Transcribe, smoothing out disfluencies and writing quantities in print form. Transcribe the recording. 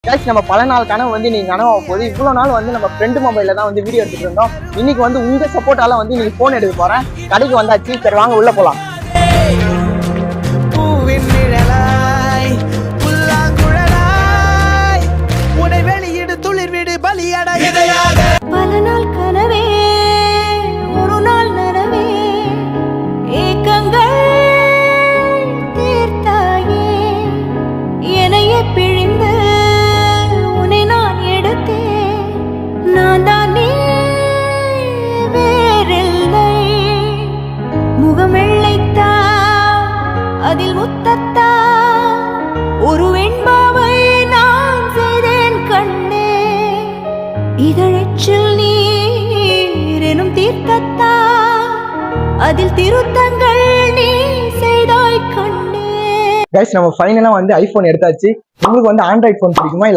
Guys நம்ம பல நாள் கனவு வந்து நீங்க கனவாக போகுது. இவ்வளவு நாள் வந்து நம்ம ஃப்ரெண்டு மொபைல்ல தான் வந்து வீடியோ எடுத்துட்டு இருந்தோம். இன்னைக்கு வந்து உங்க சப்போர்ட்டால வந்து நீங்க போன் எடுக்க போறேன். கடைக்கு வந்தாச்சு. சரி வாங்க உள்ள போலாம். பல நாள் கனவே ஒரு நாள் நனவே ஏக்கங்கள் தீர்த்தாயே என்னையே பிழிந்து உன்னை நான் எடுத்தேன். நான் தான் நீ வேறில்லை. முகம் வெள்ளைத்தா அதில் முத்தத்தா ஒரு வெண்பாவை நான் செய்தேன் கண்ணே. இதழச்சில் நீர் எனும் தீர்க்கத்தா அதில் திருத்தங்கள் நீ செய்தாய் கண்ணே. கைஸ் நம்ம ஃபைனலா வந்து ஐபோன் எடுத்தாச்சு. உங்களுக்கு வந்து ஆண்ட்ராய்ட் போன் பிடிக்குமா இல்ல